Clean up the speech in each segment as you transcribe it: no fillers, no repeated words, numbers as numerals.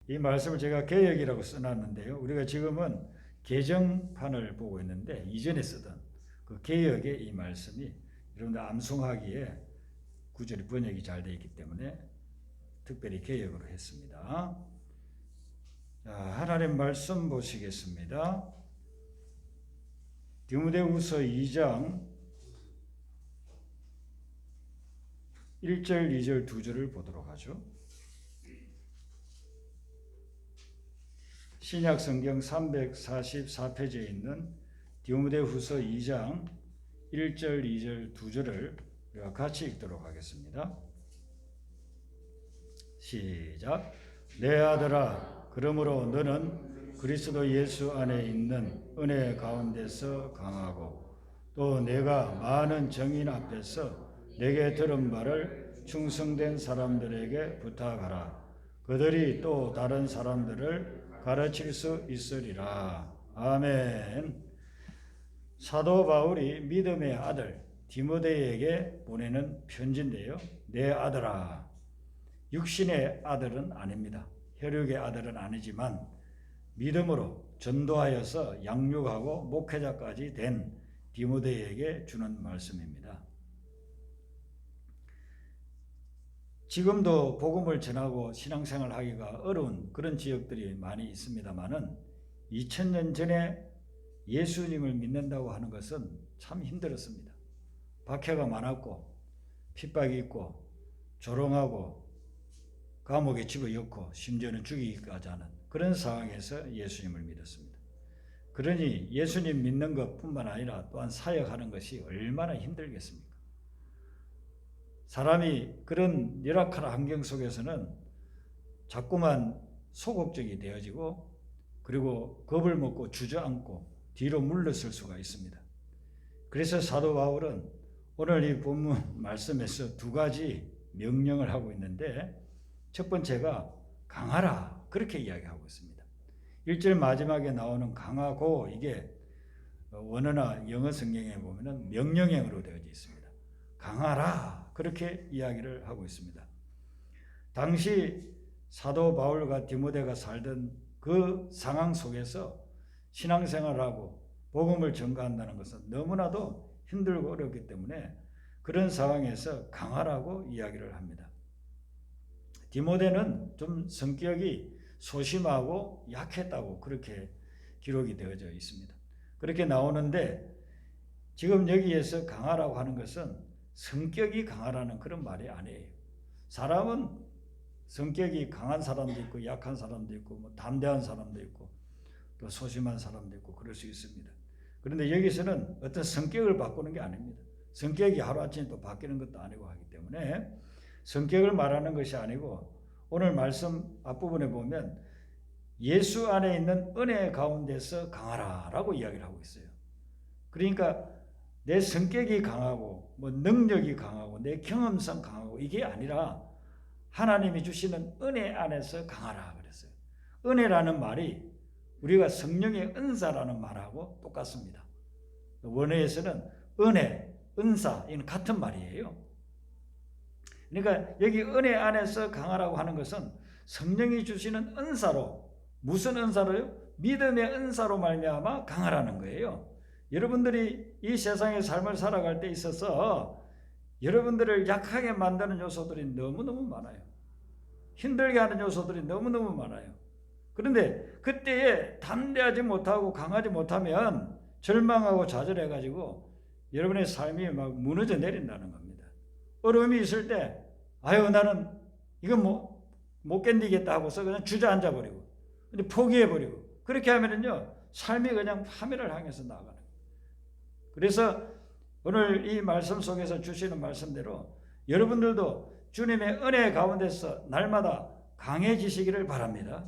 이 말씀을 제가 개역이라고 써놨는데요. 우리가 지금은 개정판을 보고 있는데 이전에 쓰던 그 개역의 이 말씀이 여러분들 암송하기에 구절이 번역이 잘 되어 있기 때문에 특별히 개역으로 했습니다. 자, 하나님 말씀 보시겠습니다. 디모데후서 2장 1절, 2절, 2절을 보도록 하죠. 신약 성경 344페이지에 있는 디모데후서 2장 1절, 2절, 2절을 우리가 같이 읽도록 하겠습니다. 시작. 내 아들아, 그러므로 너는 그리스도 예수 안에 있는 은혜 가운데서 강하고 또 내가 많은 정인 앞에서 내게 들은 바를 충성된 사람들에게 부탁하라. 그들이 또 다른 사람들을 가르칠 수 있으리라. 아멘. 사도 바울이 믿음의 아들 디모데에게 보내는 편지인데요. 내 아들아. 육신의 아들은 아닙니다. 혈육의 아들은 아니지만 믿음으로 전도하여서 양육하고 목회자까지 된 디모데에게 주는 말씀입니다. 지금도 복음을 전하고 신앙생활 하기가 어려운 그런 지역들이 많이 있습니다만은 2000년 전에 예수님을 믿는다고 하는 것은 참 힘들었습니다. 박해가 많았고 핍박이 있고 조롱하고 감옥에 집어넣고 심지어는 죽이기까지 하는 그런 상황에서 예수님을 믿었습니다. 그러니 예수님 믿는 것뿐만 아니라 또한 사역하는 것이 얼마나 힘들겠습니까? 사람이 그런 열악한 환경 속에서는 자꾸만 소극적이 되어지고 그리고 겁을 먹고 주저앉고 뒤로 물러설 수가 있습니다. 그래서 사도 바울은 오늘 이 본문 말씀에서 두 가지 명령을 하고 있는데 첫 번째가 강하라 그렇게 이야기하고 있습니다. 1절 마지막에 나오는 강하고 이게 원어나 영어 성경에 보면 명령형으로 되어져 있습니다. 강하라 그렇게 이야기를 하고 있습니다. 당시 사도 바울과 디모데가 살던 그 상황 속에서 신앙생활하고 복음을 전가한다는 것은 너무나도 힘들고 어렵기 때문에 그런 상황에서 강하라고 이야기를 합니다. 디모데는 좀 성격이 소심하고 약했다고 그렇게 기록이 되어져 있습니다. 그렇게 나오는데 지금 여기에서 강하라고 하는 것은 성격이 강하라는 그런 말이 아니에요. 사람은 성격이 강한 사람도 있고 약한 사람도 있고 뭐 담대한 사람도 있고 또 소심한 사람도 있고 그럴 수 있습니다. 그런데 여기서는 어떤 성격을 바꾸는 게 아닙니다. 성격이 하루아침에 또 바뀌는 것도 아니고 하기 때문에 성격을 말하는 것이 아니고 오늘 말씀 앞부분에 보면 예수 안에 있는 은혜 가운데서 강하라라고 이야기를 하고 있어요. 그러니까 내 성격이 강하고 뭐 능력이 강하고 내 경험상 강하고 이게 아니라 하나님이 주시는 은혜 안에서 강하라 그랬어요. 은혜라는 말이 우리가 성령의 은사라는 말하고 똑같습니다. 원어에서는 은혜, 은사 이는 같은 말이에요. 그러니까 여기 은혜 안에서 강하라고 하는 것은 성령이 주시는 은사로 무슨 은사로요? 믿음의 은사로 말미암아 강하라는 거예요. 여러분들이 이 세상의 삶을 살아갈 때 있어서 여러분들을 약하게 만드는 요소들이 너무너무 많아요. 힘들게 하는 요소들이 너무너무 많아요. 그런데 그때에 담대하지 못하고 강하지 못하면 절망하고 좌절해가지고 여러분의 삶이 막 무너져 내린다는 겁니다. 어려움이 있을 때 아유 나는 이건 못 견디겠다 하고서 그냥 주저앉아 버리고 근데 포기해 버리고 그렇게 하면은요 삶이 그냥 파멸을 향해서 나가는 거예요. 그래서 오늘 이 말씀 속에서 주시는 말씀대로 여러분들도 주님의 은혜 가운데서 날마다 강해지시기를 바랍니다.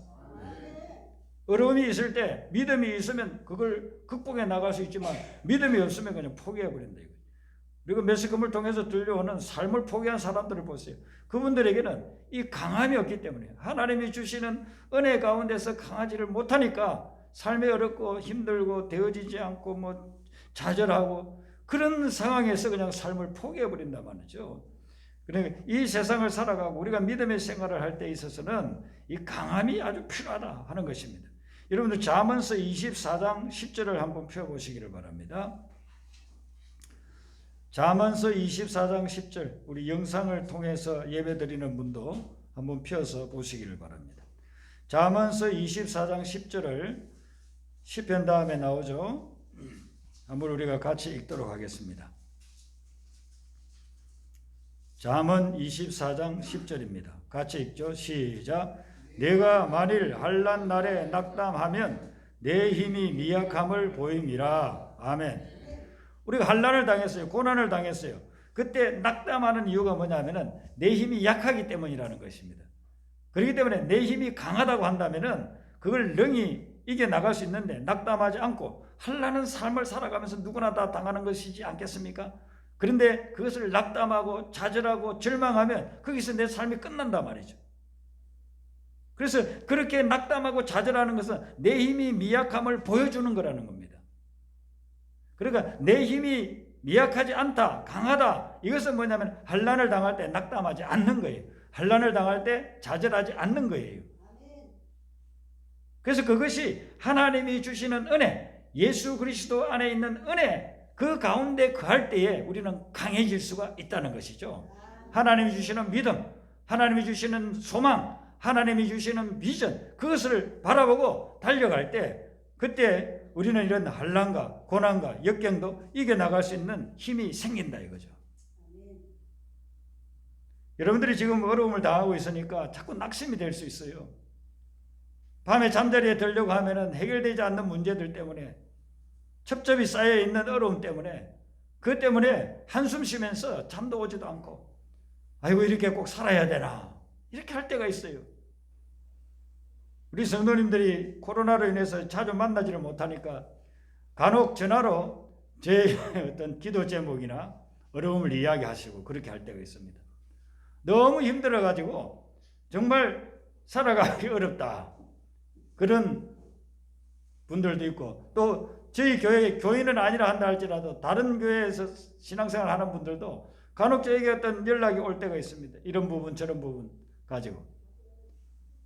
어려움이 있을 때 믿음이 있으면 그걸 극복해 나갈 수 있지만 믿음이 없으면 그냥 포기해 버린다. 그리고 매스컴을 통해서 들려오는 삶을 포기한 사람들을 보세요. 그분들에게는 이 강함이 없기 때문에 하나님이 주시는 은혜 가운데서 강하지를 못하니까 삶이 어렵고 힘들고 되어지지 않고 뭐 좌절하고 그런 상황에서 그냥 삶을 포기해 버린단 말이죠. 그러니까 이 세상을 살아가고 우리가 믿음의 생활을 할 때 있어서는 이 강함이 아주 필요하다 하는 것입니다. 여러분들 잠언서 24장 10절을 한번 펴보시기를 바랍니다. 잠언서 24장 10절, 우리 영상을 통해서 예배드리는 분도 한번 펴서 보시기를 바랍니다. 잠언서 24장 10절을 시편 다음에 나오죠. 한번 우리가 같이 읽도록 하겠습니다. 잠언 24장 10절입니다. 같이 읽죠. 시작. 내가 만일 환난 날에 낙담하면 내 힘이 미약함을 보임이라. 아멘. 우리가 환난을 당했어요. 고난을 당했어요. 그때 낙담하는 이유가 뭐냐면은 내 힘이 약하기 때문이라는 것입니다. 그렇기 때문에 내 힘이 강하다고 한다면은 그걸 능히 이겨나갈 수 있는데 낙담하지 않고 환난은 삶을 살아가면서 누구나 다 당하는 것이지 않겠습니까? 그런데 그것을 낙담하고 좌절하고 절망하면 거기서 내 삶이 끝난단 말이죠. 그래서 그렇게 낙담하고 좌절하는 것은 내 힘이 미약함을 보여주는 거라는 겁니다. 그러니까 내 힘이 미약하지 않다, 강하다. 이것은 뭐냐면 환난을 당할 때 낙담하지 않는 거예요. 환난을 당할 때 좌절하지 않는 거예요. 그래서 그것이 하나님이 주시는 은혜, 예수 그리스도 안에 있는 은혜, 그 가운데 거할 때에 우리는 강해질 수가 있다는 것이죠. 하나님이 주시는 믿음, 하나님이 주시는 소망, 하나님이 주시는 비전, 그것을 바라보고 달려갈 때 그때 우리는 이런 환난과 고난과 역경도 이겨나갈 수 있는 힘이 생긴다 이거죠. 여러분들이 지금 어려움을 당하고 있으니까 자꾸 낙심이 될 수 있어요. 밤에 잠자리에 들려고 하면은 해결되지 않는 문제들 때문에, 첩첩이 쌓여있는 어려움 때문에, 그 때문에 한숨 쉬면서 잠도 오지도 않고, 아이고 이렇게 꼭 살아야 되나 이렇게 할 때가 있어요. 우리 성도님들이 코로나로 인해서 자주 만나지를 못하니까 간혹 전화로 제 어떤 기도 제목이나 어려움을 이야기하시고 그렇게 할 때가 있습니다. 너무 힘들어가지고 정말 살아가기 어렵다, 그런 분들도 있고, 또 저희 교회 교인은 아니라 한다 할지라도 다른 교회에서 신앙생활 하는 분들도 간혹 저에게 어떤 연락이 올 때가 있습니다. 이런 부분 저런 부분 가지고.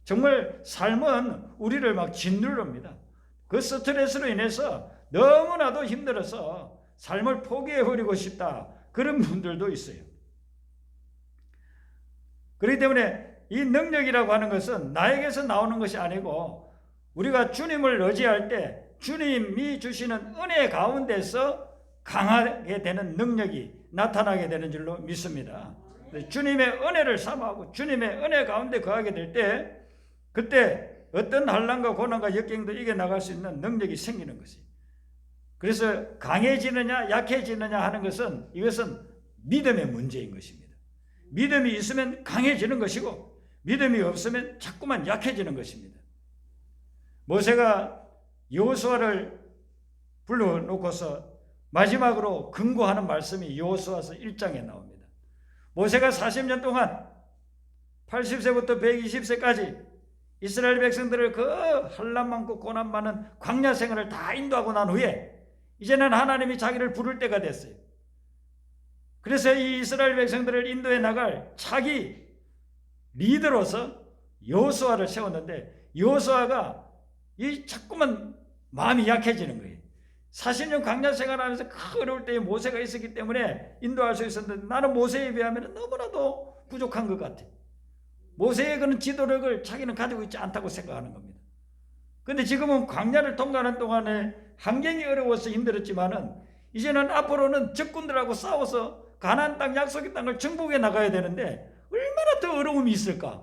정말 삶은 우리를 막 짓누릅니다. 그 스트레스로 인해서 너무나도 힘들어서 삶을 포기해버리고 싶다, 그런 분들도 있어요. 그렇기 때문에 이 능력이라고 하는 것은 나에게서 나오는 것이 아니고 우리가 주님을 의지할 때 주님이 주시는 은혜 가운데서 강하게 되는 능력이 나타나게 되는 줄로 믿습니다. 주님의 은혜를 삼아하고 주님의 은혜 가운데 거하게 될 때 그때 어떤 환난과 고난과 역경도 이겨나갈 수 있는 능력이 생기는 것이. 그래서 강해지느냐 약해지느냐 하는 것은 이것은 믿음의 문제인 것입니다. 믿음이 있으면 강해지는 것이고 믿음이 없으면 자꾸만 약해지는 것입니다. 모세가 여호수아를 불러놓고서 마지막으로 근거하는 말씀이 여호수아서 1장에 나옵니다. 모세가 40년 동안 80세부터 120세까지 이스라엘 백성들을 그 환난 많고 고난 많은 광야 생활을 다 인도하고 난 후에 이제는 하나님이 자기를 부를 때가 됐어요. 그래서 이 이스라엘 백성들을 인도해 나갈 차기 리더로서 여호수아를 세웠는데 여호수아가 이 자꾸만 마음이 약해지는 거예요. 40년 광야 생활하면서 그 어려울 때에 모세가 있었기 때문에 인도할 수 있었는데 나는 모세에 비하면 너무나도 부족한 것 같아. 모세의 그런 지도력을 자기는 가지고 있지 않다고 생각하는 겁니다. 그런데 지금은 광야를 통과하는 동안에 환경이 어려워서 힘들었지만은 이제는 앞으로는 적군들하고 싸워서 가나안 땅 약속의 땅을 정복해 나가야 되는데 얼마나 더 어려움이 있을까?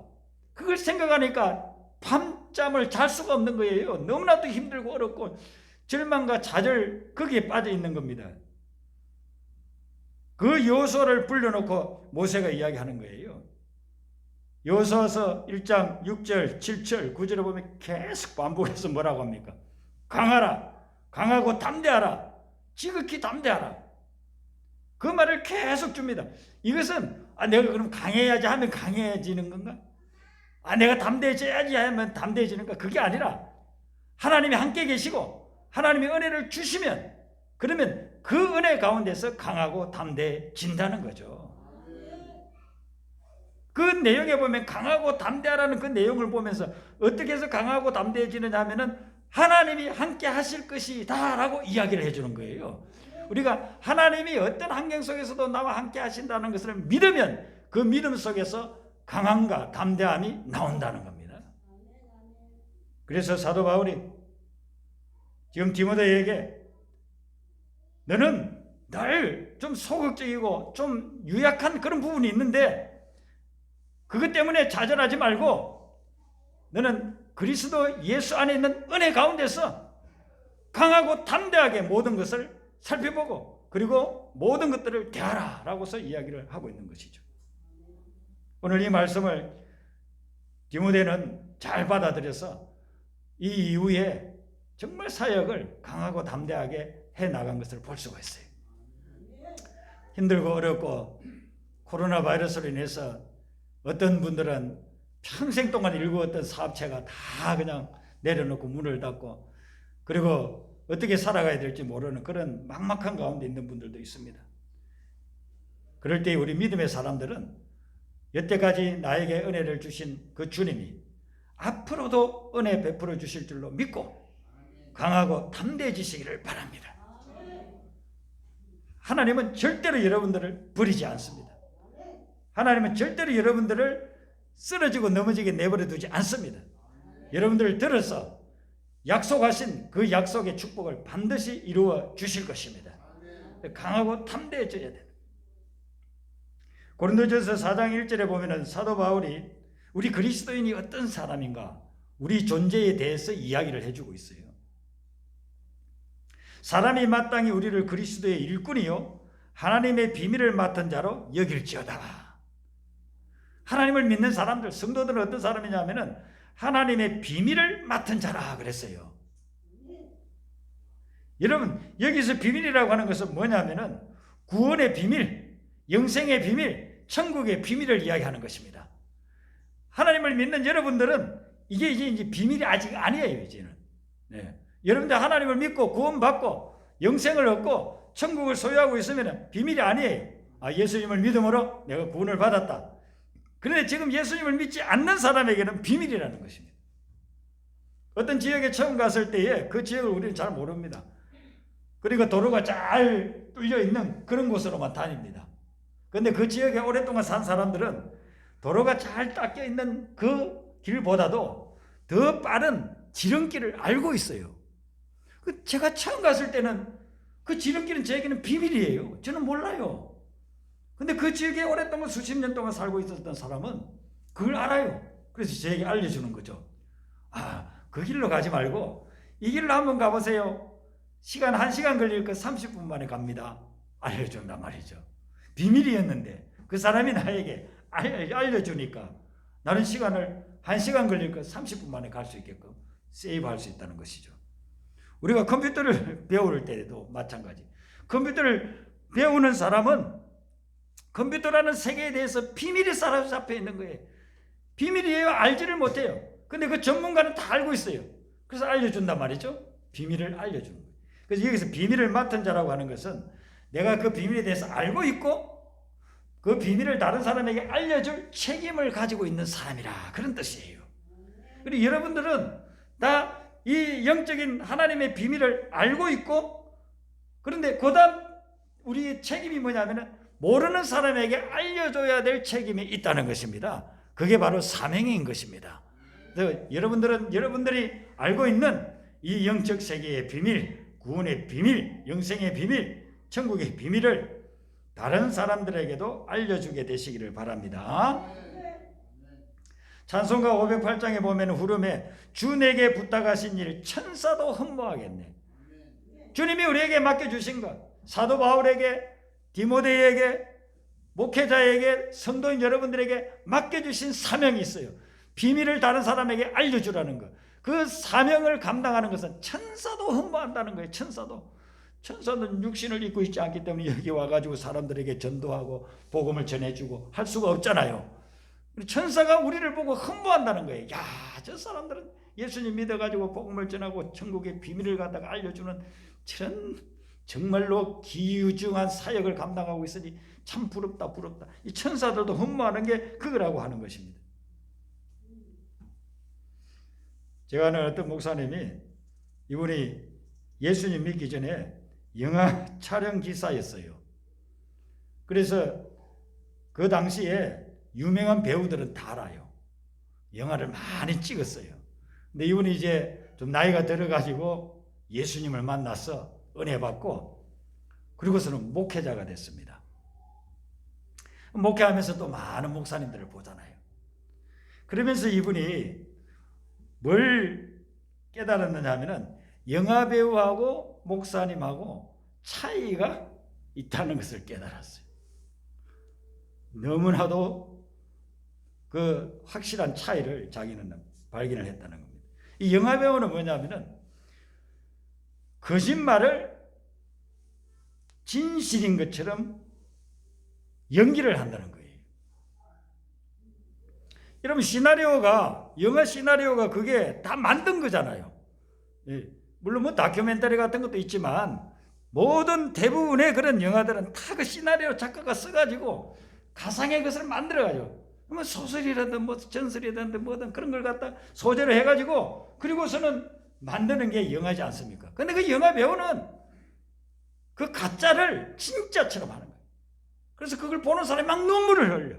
그걸 생각하니까 밤잠을 잘 수가 없는 거예요. 너무나도 힘들고 어렵고 절망과 좌절 거기에 빠져 있는 겁니다. 그 여호수아를 불러놓고 모세가 이야기하는 거예요. 여호수아서 1장 6절, 7절, 9절에 보면 계속 반복해서 뭐라고 합니까? 강하라, 강하고 담대하라, 지극히 담대하라. 그 말을 계속 줍니다. 이것은 내가 그럼 강해야지 하면 강해지는 건가? 내가 담대해져야지 하면 담대해지는가? 그게 아니라 하나님이 함께 계시고 하나님이 은혜를 주시면 그러면 그 은혜 가운데서 강하고 담대해진다는 거죠. 그 내용에 보면 강하고 담대하라는 그 내용을 보면서 어떻게 해서 강하고 담대해지느냐 하면은 하나님이 함께 하실 것이다 라고 이야기를 해주는 거예요. 우리가 하나님이 어떤 환경 속에서도 나와 함께 하신다는 것을 믿으면 그 믿음 속에서 강함과 담대함이 나온다는 겁니다. 그래서 사도 바울이 지금 디모데에게 너는 늘 좀 소극적이고 좀 유약한 그런 부분이 있는데 그것 때문에 좌절하지 말고 너는 그리스도 예수 안에 있는 은혜 가운데서 강하고 담대하게 모든 것을 살펴보고 그리고 모든 것들을 대하라 라고서 이야기를 하고 있는 것이죠. 오늘 이 말씀을 디모데는 잘 받아들여서 이 이후에 정말 사역을 강하고 담대하게 해 나간 것을 볼 수가 있어요. 힘들고 어렵고 코로나 바이러스로 인해서 어떤 분들은 평생 동안 일구었던 사업체가 다 그냥 내려놓고 문을 닫고 그리고 어떻게 살아가야 될지 모르는 그런 막막한 가운데 있는 분들도 있습니다. 그럴 때 우리 믿음의 사람들은 여태까지 나에게 은혜를 주신 그 주님이 앞으로도 은혜 베풀어 주실 줄로 믿고 강하고 담대해지시기를 바랍니다. 하나님은 절대로 여러분들을 버리지 않습니다. 하나님은 절대로 여러분들을 쓰러지고 넘어지게 내버려 두지 않습니다. 여러분들을 들어서 약속하신 그 약속의 축복을 반드시 이루어 주실 것입니다. 강하고 담대해져야 돼요. 고린도전서 4장 1절에 보면은 사도 바울이 우리 그리스도인이 어떤 사람인가 우리 존재에 대해서 이야기를 해주고 있어요. 사람이 마땅히 우리를 그리스도의 일꾼이요 하나님의 비밀을 맡은 자로 여길지어다. 하나님을 믿는 사람들, 성도들은 어떤 사람이냐면은 하나님의 비밀을 맡은 자라 그랬어요. 여러분 여기서 비밀이라고 하는 것은 뭐냐면은 구원의 비밀, 영생의 비밀, 천국의 비밀을 이야기하는 것입니다. 하나님을 믿는 여러분들은 이게 이제 비밀이 아직 아니에요. 이제는. 네. 여러분들 하나님을 믿고 구원받고 영생을 얻고 천국을 소유하고 있으면 비밀이 아니에요. 예수님을 믿음으로 내가 구원을 받았다. 그런데 지금 예수님을 믿지 않는 사람에게는 비밀이라는 것입니다. 어떤 지역에 처음 갔을 때에 그 지역을 우리는 잘 모릅니다. 그러니까 도로가 잘 뚫려 있는 그런 곳으로만 다닙니다. 그런데 그 지역에 오랫동안 산 사람들은 도로가 잘 닦여 있는 그 길보다도 더 빠른 지름길을 알고 있어요. 제가 처음 갔을 때는 그 지름길은 저에게는 비밀이에요. 저는 몰라요. 근데 그 지역에 오랫동안 수십 년 동안 살고 있었던 사람은 그걸 알아요. 그래서 저에게 알려주는 거죠. 그 길로 가지 말고 이 길로 한번 가보세요. 시간 1시간 걸릴 거 30분 만에 갑니다. 알려준단 말이죠. 비밀이었는데 그 사람이 나에게 알려주니까 나는 시간을 1시간 걸릴 거 30분 만에 갈 수 있게끔 세이브할 수 있다는 것이죠. 우리가 컴퓨터를 배울 때도 마찬가지. 컴퓨터를 배우는 사람은 컴퓨터라는 세계에 대해서 비밀이 사로잡혀 있는 거예요. 비밀이에요. 알지를 못해요. 근데 그 전문가는 다 알고 있어요. 그래서 알려준단 말이죠. 비밀을 알려주는 거예요. 그래서 여기서 비밀을 맡은 자라고 하는 것은 내가 그 비밀에 대해서 알고 있고 그 비밀을 다른 사람에게 알려줄 책임을 가지고 있는 사람이라 그런 뜻이에요. 그리고 여러분들은 다 이 영적인 하나님의 비밀을 알고 있고 그런데 그다음 우리의 책임이 뭐냐면은 모르는 사람에게 알려줘야 될 책임이 있다는 것입니다. 그게 바로 사명인 것입니다. 여러분들은 여러분들이 알고 있는 이 영적 세계의 비밀, 구원의 비밀, 영생의 비밀, 천국의 비밀을 다른 사람들에게도 알려주게 되시기를 바랍니다. 찬송가 508장에 보면 후렴에 주 내게 부탁하신 일 천사도 흠모하겠네. 주님이 우리에게 맡겨주신 것, 사도 바울에게, 디모데에게, 목회자에게, 성도인 여러분들에게 맡겨주신 사명이 있어요. 비밀을 다른 사람에게 알려주라는 것. 그 사명을 감당하는 것은 천사도 흠모한다는 거예요. 천사는 육신을 입고 있지 않기 때문에 여기 와가지고 사람들에게 전도하고 복음을 전해주고 할 수가 없잖아요. 천사가 우리를 보고 흠모한다는 거예요. 야, 저 사람들은 예수님 믿어가지고 복음을 전하고 천국의 비밀을 갖다가 알려주는 저런 정말로 귀중한 사역을 감당하고 있으니 참 부럽다 부럽다. 이 천사들도 흠모하는 게 그거라고 하는 것입니다. 제가 아는 어떤 목사님이 이분이 예수님 믿기 전에 영화 촬영 기사였어요. 그래서 그 당시에 유명한 배우들은 다 알아요. 영화를 많이 찍었어요. 근데 이분이 이제 좀 나이가 들어가지고 예수님을 만나서 은혜 받고 그리고서는 목회자가 됐습니다. 목회하면서 또 많은 목사님들을 보잖아요. 그러면서 이분이 뭘 깨달았느냐 하면은 영화 배우하고 목사님하고 차이가 있다는 것을 깨달았어요. 너무나도 그 확실한 차이를 자기는 발견을 했다는 겁니다. 이 영화 배우는 뭐냐면은 거짓말을 진실인 것처럼 연기를 한다는 거예요. 여러분 영화 시나리오가 그게 다 만든 거잖아요. 예. 물론 뭐 다큐멘터리 같은 것도 있지만 모든 대부분의 그런 영화들은 다 그 시나리오 작가가 써가지고 가상의 것을 만들어가지고 뭐 소설이라든 뭐 전설이라든 뭐든 그런 걸 갖다 소재로 해가지고 그리고서는 만드는 게 영화지 않습니까? 근데 그 영화 배우는 그 가짜를 진짜처럼 하는 거예요. 그래서 그걸 보는 사람이 막 눈물을 흘려.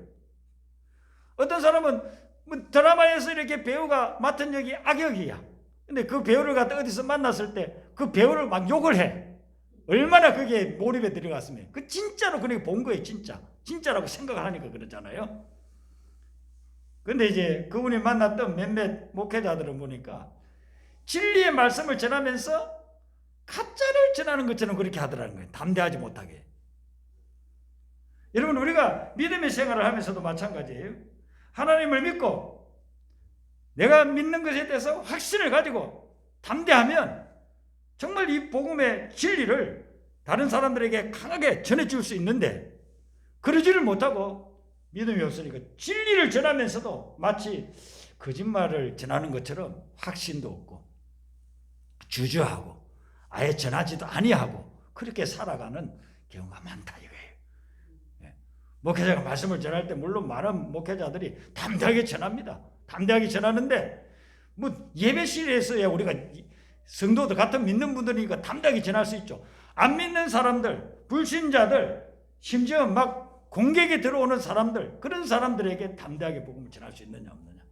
어떤 사람은 뭐 드라마에서 이렇게 배우가 맡은 역이 악역이야. 근데 그 배우를 갖다 어디서 만났을 때 그 배우를 막 욕을 해. 얼마나 그게 몰입에 들어갔으면. 그 진짜로 그렇게 본 거예요, 진짜. 진짜라고 생각을 하니까 그러잖아요. 근데 이제 그분이 만났던 몇몇 목회자들은 보니까 진리의 말씀을 전하면서 가짜를 전하는 것처럼 그렇게 하더라는 거예요. 담대하지 못하게. 여러분 우리가 믿음의 생활을 하면서도 마찬가지예요. 하나님을 믿고 내가 믿는 것에 대해서 확신을 가지고 담대하면 정말 이 복음의 진리를 다른 사람들에게 강하게 전해줄 수 있는데 그러지를 못하고 믿음이 없으니까 진리를 전하면서도 마치 거짓말을 전하는 것처럼 확신도 없고 주저하고 아예 전하지도 아니하고 그렇게 살아가는 경우가 많다 이거예요. 목회자가 말씀을 전할 때 물론 많은 목회자들이 담대하게 전합니다. 담대하게 전하는데 뭐 예배실에서야 우리가 성도들 같은 믿는 분들이니까 담대하게 전할 수 있죠. 안 믿는 사람들, 불신자들, 심지어 막 공격에 들어오는 사람들, 그런 사람들에게 담대하게 복음을 전할 수 있느냐 없느냐.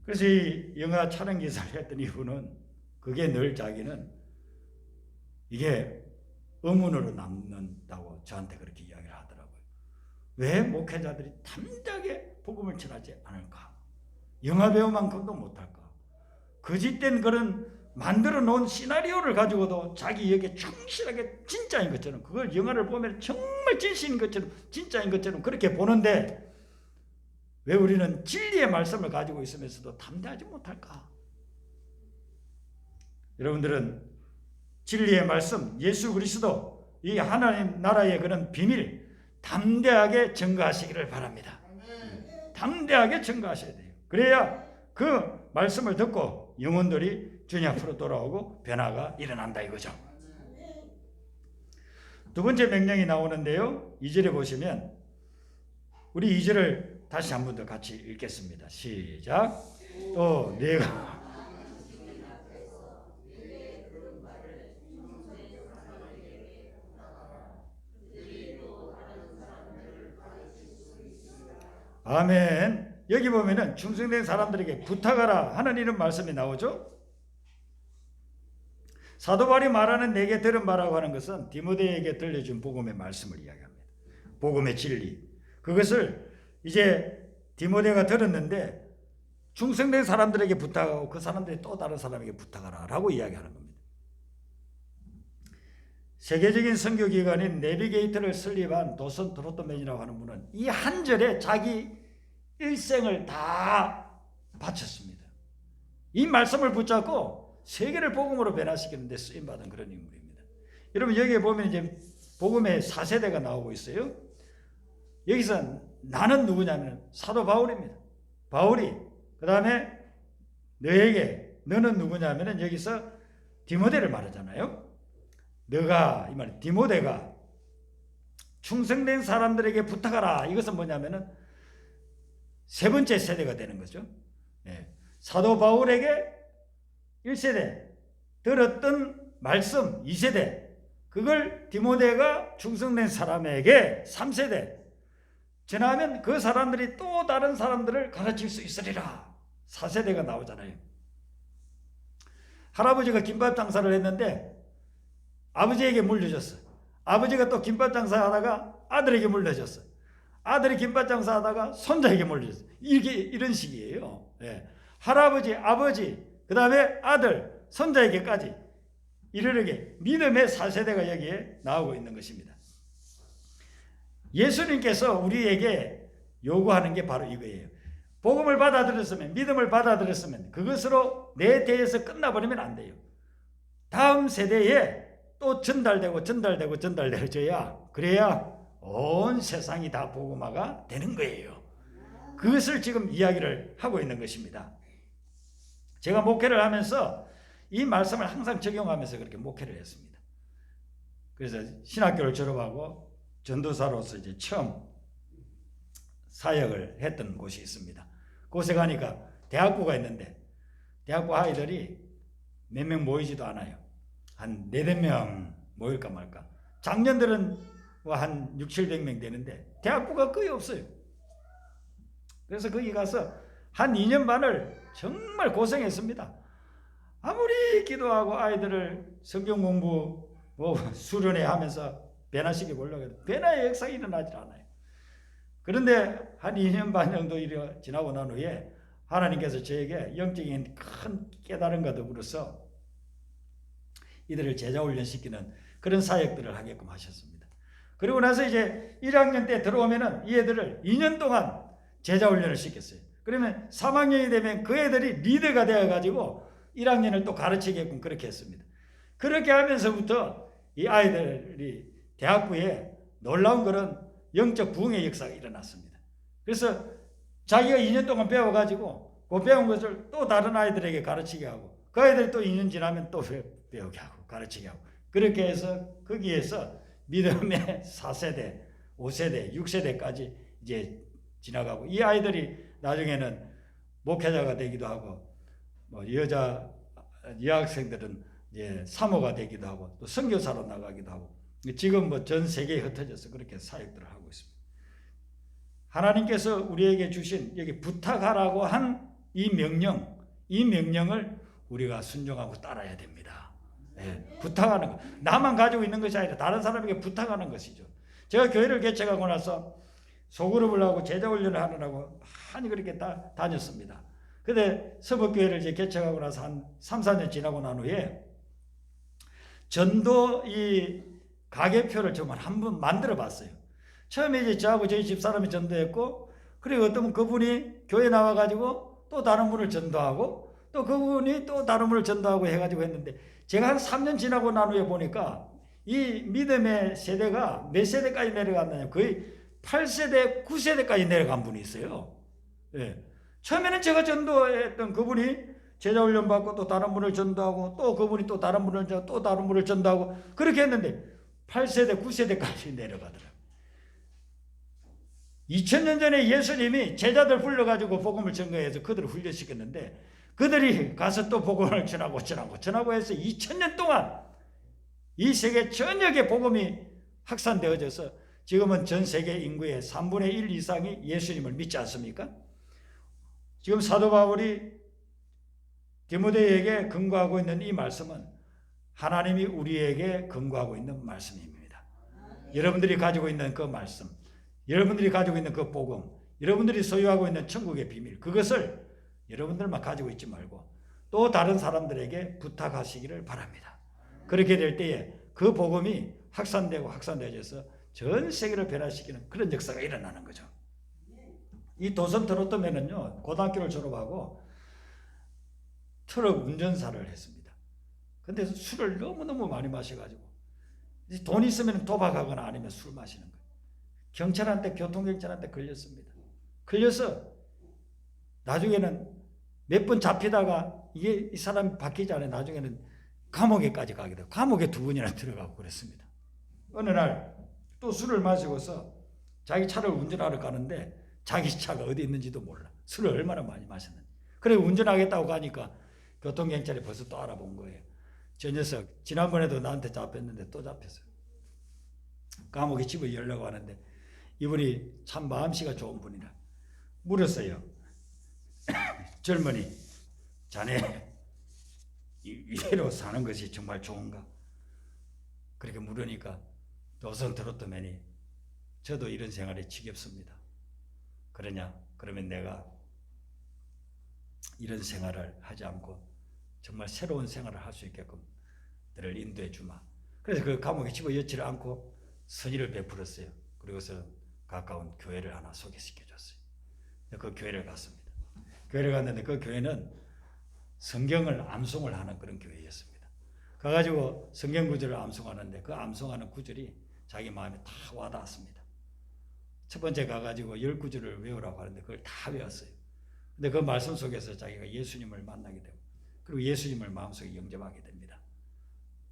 그래서 이 영화 촬영 기사를 했던 이분은 그게 늘 자기는 이게 의문으로 남는다고 저한테 그렇게 이야기를 하더라고요. 왜 목회자들이 담대하게 복음을 전하지 않을까? 영화배우만큼도 못할까? 거짓된 그런 만들어 놓은 시나리오를 가지고도 자기 역에 충실하게 진짜인 것처럼 그걸 영화를 보면 정말 진실인 것처럼 진짜인 것처럼 그렇게 보는데 왜 우리는 진리의 말씀을 가지고 있으면서도 담대하지 못할까? 여러분들은 진리의 말씀, 예수 그리스도, 이 하나님 나라의 그런 비밀 담대하게 증거하시기를 바랍니다. 담대하게 증거하셔야 돼요. 그래야 그 말씀을 듣고 영혼들이 주님 앞으로 돌아오고 변화가 일어난다 이거죠. 두 번째 명령이 나오는데요. 2절에 보시면 우리 2절을 다시 한 번 더 같이 읽겠습니다. 시작. 또 내가 아멘. 여기 보면은 충성된 사람들에게 부탁하라 하는 이런 말씀이 나오죠. 사도 바울이 말하는 내게 들은 바라고 하는 것은 디모데에게 들려준 복음의 말씀을 이야기합니다. 복음의 진리. 그것을 이제 디모데가 들었는데 충성된 사람들에게 부탁하고 그 사람들이 또 다른 사람에게 부탁하라 라고 이야기하는 겁니다. 세계적인 선교기관인 내비게이터를 설립한 도선 트로트맨이라고 하는 분은 이 한 절에 자기 일생을 다 바쳤습니다. 이 말씀을 붙잡고 세계를 복음으로 변화시키는 데 쓰임받은 그런 인물입니다. 여러분 여기에 보면 이제 복음의 4세대가 나오고 있어요. 여기서 나는 누구냐면 사도 바울입니다. 바울이 그 다음에 너는 누구냐면 여기서 디모데를 말하잖아요. 너가 이 말 디모데가 충성된 사람들에게 부탁하라. 이것은 뭐냐면은 세 번째 세대가 되는 거죠. 예. 사도 바울에게 1세대 들었던 말씀 2세대, 그걸 디모데가 충성된 사람에게 3세대 지나면 그 사람들이 또 다른 사람들을 가르칠 수 있으리라. 4세대가 나오잖아요. 할아버지가 김밥 장사를 했는데 아버지에게 물려줬어. 아버지가 또 김밥 장사하다가 아들에게 물려줬어. 아들이 김밥 장사하다가 손자에게 물려줬어. 이런 식이에요. 예. 할아버지, 아버지, 그 다음에 아들, 손자에게까지 이르르게 믿음의 4세대가 여기에 나오고 있는 것입니다. 예수님께서 우리에게 요구하는 게 바로 이거예요. 복음을 받아들였으면, 믿음을 받아들였으면 그것으로 내 대에서 끝나버리면 안 돼요. 다음 세대에 또 전달되어져야, 그래야 온 세상이 다 복음화가 되는 거예요. 그것을 지금 이야기를 하고 있는 것입니다. 제가 목회를 하면서 이 말씀을 항상 적용하면서 그렇게 목회를 했습니다. 그래서 신학교를 졸업하고 전도사로서 이제 처음 사역을 했던 곳이 있습니다. 곳에 가니까 대학부가 있는데 대학부 아이들이 몇 명 모이지도 않아요. 한 4-5명 모일까 말까. 작년들은 한 600-700명 되는데 대학부가 거의 없어요. 그래서 거기 가서 한 2년 반을 정말 고생했습니다. 아무리 기도하고 아이들을 성경 공부 수련회 하면서 변화시켜 보려고 해도 변화의 역사가 일어나질 않아요. 그런데 한 2년 반 정도 지나고 난 후에 하나님께서 저에게 영적인 큰 깨달음과 더불어서 이들을 제자 훈련시키는 그런 사역들을 하게끔 하셨습니다. 그리고 나서 이제 1학년 때 들어오면은 이 애들을 2년 동안 제자 훈련을 시켰어요. 그러면 3학년이 되면 그 애들이 리더가 되어가지고 1학년을 또 가르치게끔 그렇게 했습니다. 그렇게 하면서부터 이 아이들이 대학부에 놀라운 그런 영적 부흥의 역사가 일어났습니다. 그래서 자기가 2년 동안 배워가지고 그 배운 것을 또 다른 아이들에게 가르치게 하고 그 아이들이 또 2년 지나면 또 배우게 하고 가르치게 하고 그렇게 해서 거기에서 믿음의 4세대, 5세대, 6세대까지 이제 지나가고 이 아이들이 나중에는 목회자가 되기도 하고 여학생들은 이제 사모가 되기도 하고 또 선교사로 나가기도 하고 지금 전 세계에 흩어져서 그렇게 사역들을 하고 있습니다. 하나님께서 우리에게 주신 여기 부탁하라고 한 이 명령을 우리가 순종하고 따라야 됩니다. 네, 부탁하는 것. 나만 가지고 있는 것이 아니라 다른 사람에게 부탁하는 것이죠. 제가 교회를 개척하고 나서 소그룹을 하고 제자훈련을 하느라고 많이 그렇게 다녔습니다. 근데 서북교회를 이제 개척하고 나서 한 3-4년 지나고 난 후에 전도 이 가계표를 정말 한번 만들어 봤어요. 처음에 이제 저하고 저희 집사람이 전도했고, 그리고 어떤 그분이 교회 나와가지고 또 다른 분을 전도하고, 또 그분이 또 다른 분을 전도하고 해가지고 했는데, 제가 한 3년 지나고 난 후에 보니까 이 믿음의 세대가 몇 세대까지 내려갔느냐, 거의 8세대, 9세대까지 내려간 분이 있어요. 예. 처음에는 제가 전도했던 그분이 제자훈련 받고 또 다른 분을 전도하고 또 그분이 또 다른 분을 또 다른 분을 전도하고 그렇게 했는데 8세대, 9세대까지 내려가더라고요. 2000년 전에 예수님이 제자들 불러가지고 복음을 전거해서 그들을 훈련시켰는데 그들이 가서 또 복음을 전하고 해서 2000년 동안 이 세계 전역에 복음이 확산되어져서 지금은 전 세계 인구의 3분의 1 이상이 예수님을 믿지 않습니까? 지금 사도 바울이 디모데에게 근거하고 있는 이 말씀은 하나님이 우리에게 근거하고 있는 말씀입니다. 여러분들이 가지고 있는 그 말씀, 여러분들이 가지고 있는 그 복음, 여러분들이 소유하고 있는 천국의 비밀, 그것을 여러분들만 가지고 있지 말고 또 다른 사람들에게 부탁하시기를 바랍니다. 그렇게 될 때에 그 복음이 확산되어져서 전 세계를 변화시키는 그런 역사가 일어나는 거죠. 이 도선 트로트맨은요, 고등학교를 졸업하고 트럭 운전사를 했습니다. 근데 술을 너무너무 많이 마셔가지고 돈 있으면 도박하거나 아니면 술 마시는 거예요. 경찰한테, 교통경찰한테 걸렸습니다. 걸려서 나중에는 몇 번 잡히다가 이 사람이 바뀌지 않아요. 나중에는 감옥에까지 가게 되고 감옥에 2번이나 들어가고 그랬습니다. 어느 날 또 술을 마시고서 자기 차를 운전하러 가는데 자기 차가 어디 있는지도 몰라. 술을 얼마나 많이 마셨는지. 그래 운전하겠다고 가니까 교통경찰이 벌써 또 알아본 거예요. 저 녀석 지난번에도 나한테 잡혔는데 또 잡혔어요. 감옥에 집을 열려고 하는데 이분이 참 마음씨가 좋은 분이라 물었어요. 젊은이, 자네 이대로 사는 것이 정말 좋은가? 그렇게 물으니까 도선 트로트맨이 저도 이런 생활이 지겹습니다. 그러냐? 그러면 내가 이런 생활을 하지 않고 정말 새로운 생활을 할 수 있게끔 너를 인도해 주마. 그래서 그 감옥에 집어넣지를 않고 선의를 베풀었어요. 그리고서 가까운 교회를 하나 소개시켜 줬어요. 그 교회를 갔습니다. 교회를 갔는데 그 교회는 성경을 암송을 하는 그런 교회였습니다. 가가지고 성경 구절을 암송하는데 그 암송하는 구절이 자기 마음에 다 와닿았습니다. 첫 번째 가가지고 10구절을 외우라고 하는데 그걸 다 외웠어요. 근데 그 말씀 속에서 자기가 예수님을 만나게 되고 그리고 예수님을 마음속에 영접하게 됩니다.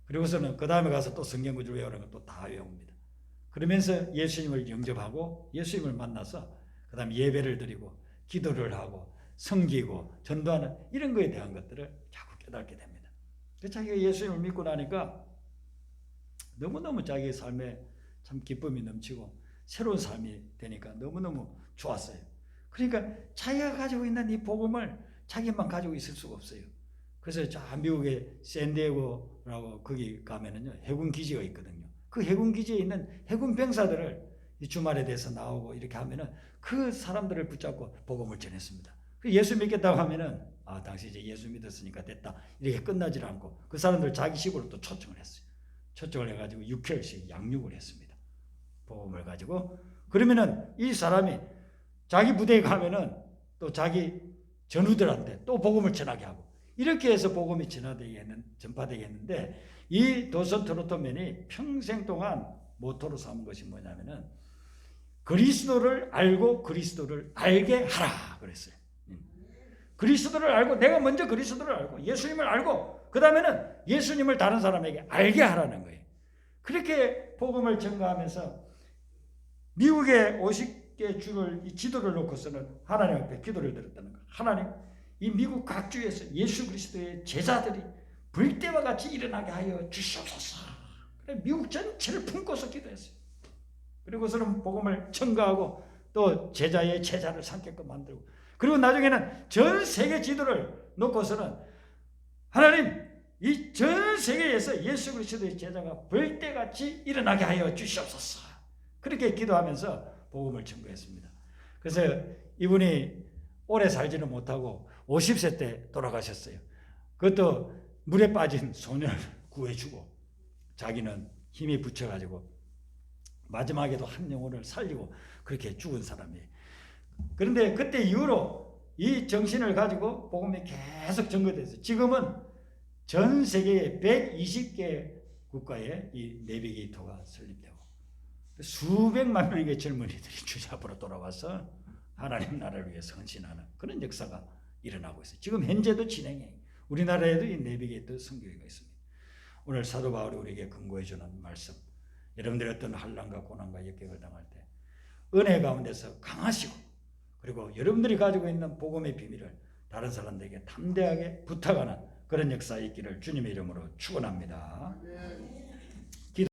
그리고서는 그 다음에 가서 또 성경 구절 외우는 걸 또 다 외웁니다. 그러면서 예수님을 영접하고 예수님을 만나서 그 다음에 예배를 드리고 기도를 하고 섬기고 전도하는 이런 거에 대한 것들을 자꾸 깨닫게 됩니다. 그래서 자기가 예수님을 믿고 나니까 너무너무 자기의 삶에 참 기쁨이 넘치고 새로운 삶이 되니까 너무너무 좋았어요. 그러니까 자기가 가지고 있는 이 복음을 자기만 가지고 있을 수가 없어요. 그래서 저 미국의 샌디에고라고 거기 가면은요 해군 기지가 있거든요. 그 해군 기지에 있는 해군 병사들을 주말에 돼서 나오고 이렇게 하면은 그 사람들을 붙잡고 복음을 전했습니다. 예수 믿겠다고 하면은 당신 이제 예수 믿었으니까 됐다 이렇게 끝나질 않고 그 사람들 자기 집으로 또 초청을 했어요. 초청을 해가지고 6개월씩 양육을 했습니다. 복음을 가지고 그러면은 이 사람이 자기 부대에 가면은 또 자기 전우들한테 또 복음을 전하게 하고 이렇게 해서 복음이 전파되게 했는데 이 도선 트로트맨이 평생 동안 모토로 삼은 것이 뭐냐면은 그리스도를 알고 그리스도를 알게 하라 그랬어요. 그리스도를 알고 내가 먼저 그리스도를 알고 예수님을 알고 그 다음에는 예수님을 다른 사람에게 알게 하라는 거예요. 그렇게 복음을 전가하면서 미국의 50개 주를 이 지도를 놓고서는 하나님 앞에 기도를 드렸다는 거예요. 하나님 이 미국 각 주에서 예수 그리스도의 제자들이 불때와 같이 일어나게 하여 주시옵소서. 미국 전체를 품고서 기도했어요. 그리고서는 복음을 전가하고 또 제자의 제자를 삼게끔 만들고 그리고 나중에는 전 세계 지도를 놓고서는 하나님 이 전 세계에서 예수 그리스도의 제자가 벌떼같이 일어나게 하여 주시옵소서. 그렇게 기도하면서 복음을 전거했습니다. 그래서 이분이 오래 살지는 못하고 50세 때 돌아가셨어요. 그것도 물에 빠진 소년을 구해주고 자기는 힘이 붙여가지고 마지막에도 한 영혼을 살리고 그렇게 죽은 사람이에요. 그런데 그때 이후로 이 정신을 가지고 복음이 계속 전거됐어요. 지금은 전 세계에 120개 국가에 이 내비게이터가 설립되고 수백만 명의 젊은이들이 주님 앞으로 돌아와서 하나님 나라를 위해서 헌신하는 그런 역사가 일어나고 있어요. 지금 현재도 진행해요. 우리나라에도 이 내비게이터 선교회가 있습니다. 오늘 사도 바울이 우리에게 권고해 주는 말씀, 여러분들이 어떤 환난과 고난과 역경을 당할 때 은혜 가운데서 강하시고 그리고 여러분들이 가지고 있는 복음의 비밀을 다른 사람들에게 담대하게 부탁하는 그런 역사가 있기를 주님의 이름으로 축원합니다.